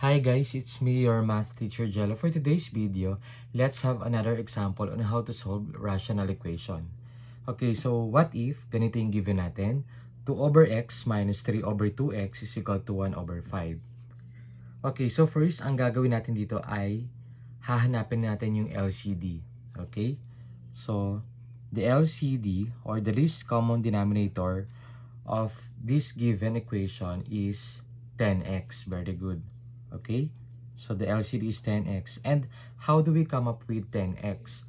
Hi guys, it's me, your math teacher Jello. For today's video, let's have another example on how to solve rational equation. Okay, so what if ganito yung given natin? 2 over x minus 3 over 2x is equal to 1 over 5. Okay, so first, ang gagawin natin dito ay hahanapin natin yung LCD. Okay, so the LCD or the least common denominator of this given equation is 10x. Very good. Okay, so the LCD is 10x. And how do we come up with 10x?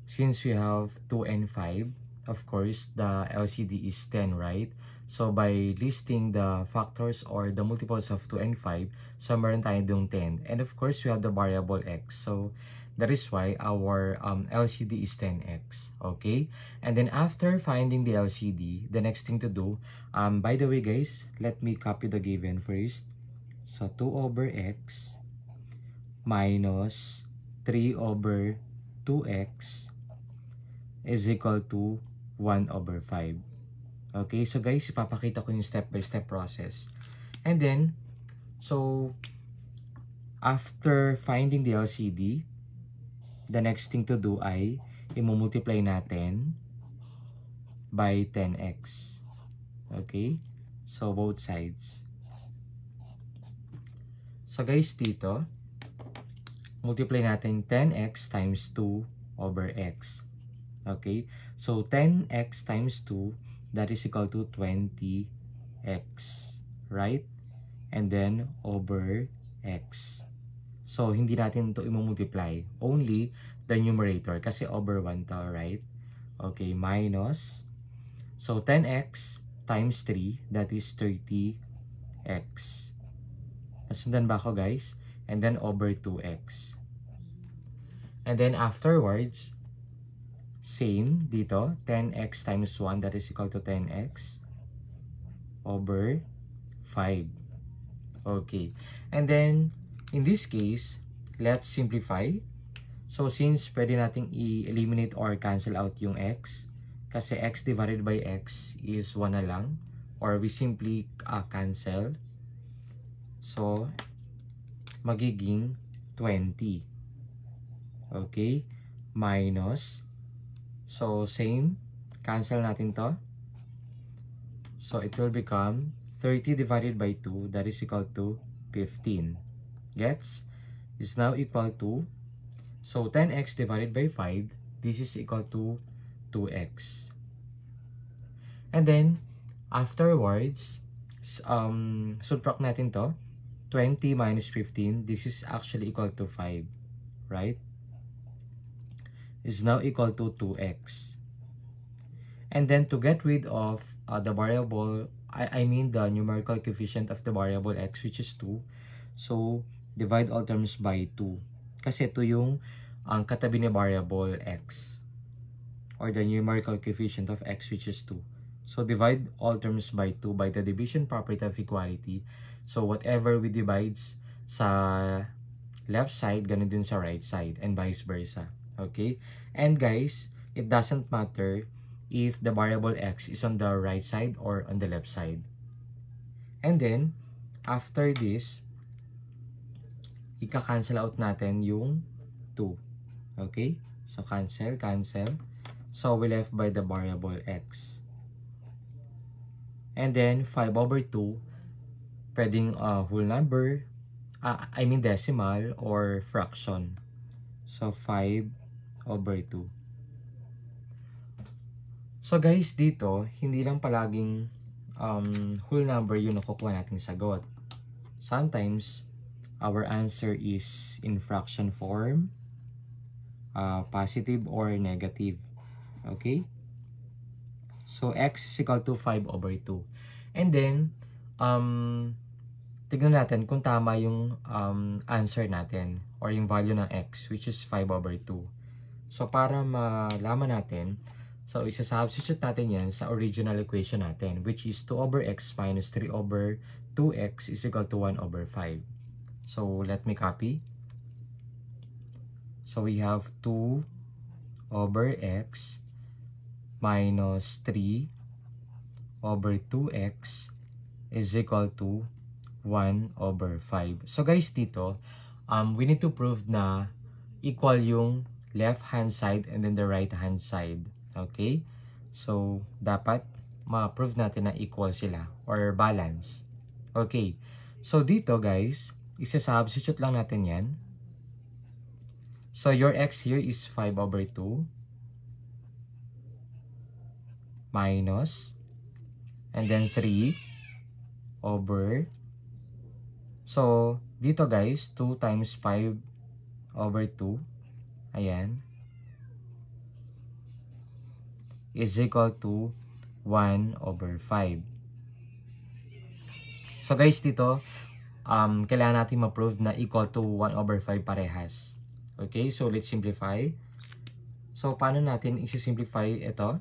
Since we have 2 and 5, of course, the LCD is 10, right? So by listing the factors or the multiples of 2 and 5, so meron tayo dong 10. And of course, we have the variable x. So that is why our LCD is 10x. Okay? And then after finding the LCD, the next thing to do, by the way guys, let me copy the given first. So 2 over x minus 3 over 2x is equal to 1 over 5. Okay, so guys, ipapakita ko yung step-by-step process. And then, so, after finding the LCD, the next thing to do ay i-multiply natin by 10x. Okay, so both sides. So guys, dito, multiply natin 10x times 2 over x. Okay, so 10x times 2, that is equal to 20x, right? And then over x. So hindi natin ito i-multiply, only the numerator kasi over 1 to, right? Okay, minus, so 10x times 3, that is 30x. Nasundan ba ako guys? And then over 2x. And then afterwards, same dito, 10x times 1, that is equal to 10x over 5. Okay. And then, in this case, let's simplify. So, since pwede nating i-eliminate or cancel out yung x, kasi x divided by x is 1 na lang, or we simply cancel. So, magiging 20. Okay? Minus, so same, cancel natin to. So it will become 30 divided by 2, that is equal to 15. Gets? Is now equal to, so 10x divided by 5, this is equal to 2x. And then, afterwards, subtract natin to. 20 minus 15, this is actually equal to 5, right? Is now equal to 2x. And then to get rid of the variable, I mean the numerical coefficient of the variable x, which is 2. So, divide all terms by 2. Kasi ito yung katabi ni variable x, or the numerical coefficient of x, which is 2. So, divide all terms by 2 by the division property of equality. So, whatever we divides sa left side, ganun din sa right side, and vice versa. Okay? And guys, it doesn't matter if the variable x is on the right side or on the left side. And then, after this, ika-cancel out natin yung 2. Okay? So, cancel. So, we left by the variable x. And then, 5 over 2, pwedeng whole number, I mean decimal or fraction. So, 5 over 2. So, guys, dito, hindi lang palaging whole number yung nakukuha natin sagot. Sometimes, our answer is in fraction form, positive or negative. Okay? So, x is equal to 5 over 2. And then, tignan natin kung tama yung answer natin or yung value ng x, which is 5 over 2. So, para malaman natin, so isa-substitute natin yan sa original equation natin, which is 2 over x minus 3 over 2x is equal to 1 over 5. So, let me copy. So, we have 2 over x minus 3 over 2x is equal to 1 over 5. So guys, dito, we need to prove na equal yung left hand side and then the right hand side. Okay? So, dapat ma-prove natin na equal sila or balance. Okay. So, dito guys, isa-substitute lang natin yan. So, your x here is 5 over 2 minus and then 3 over, so, dito guys, 2 times 5 over 2, ayan, is equal to 1 over 5. So guys, dito, kailangan natin ma-prove na equal to 1 over 5 parehas. Okay, so let's simplify. So, paano natin isi-simplify ito?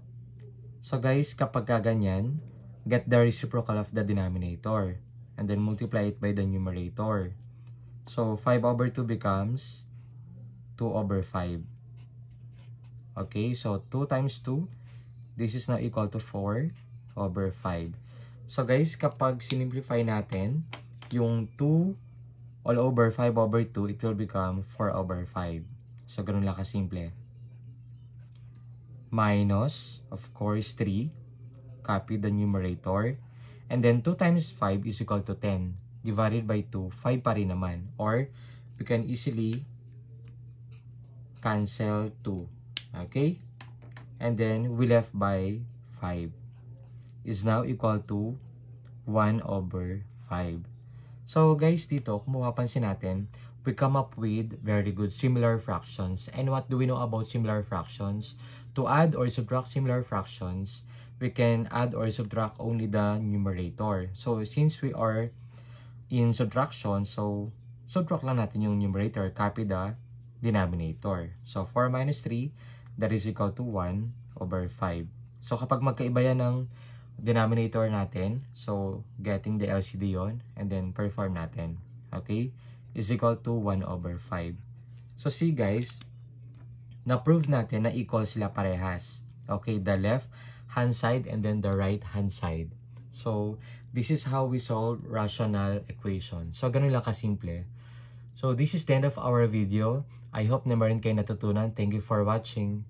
So guys, kapag ganyan, get the reciprocal of the denominator and then multiply it by the numerator. So 5 over 2 becomes 2 over 5. Okay, so 2 times 2, this is now equal to 4 over 5. So guys, kapag sinimplify natin, yung 2 all over 5 over 2, it will become 4 over 5. So ganun lang kasimple. Minus, of course, 3. Copy the numerator. And then 2 times 5 is equal to 10. Divided by 2, 5 pa rin naman. Or, we can easily cancel 2. Okay? And then, we left by 5. Is now equal to 1 over 5. So, guys, dito, kung mapapansin natin, we come up with very good similar fractions. And what do we know about similar fractions? To add or subtract similar fractions, we can add or subtract only the numerator. So, since we are in subtraction, so, subtract lang natin yung numerator, copy the denominator. So, 4 minus 3, that is equal to 1 over 5. So, kapag magkaiba yan ng denominator natin, so, getting the LCD yon and then perform natin. Okay? Is equal to 1 over 5. So, see guys, na-prove natin na equal sila parehas. Okay? The left hand side and then the right hand side. So, this is how we solve rational equation. So, ganun lang kasimple. So, this is the end of our video. I hope na meron kayo natutunan. Thank you for watching.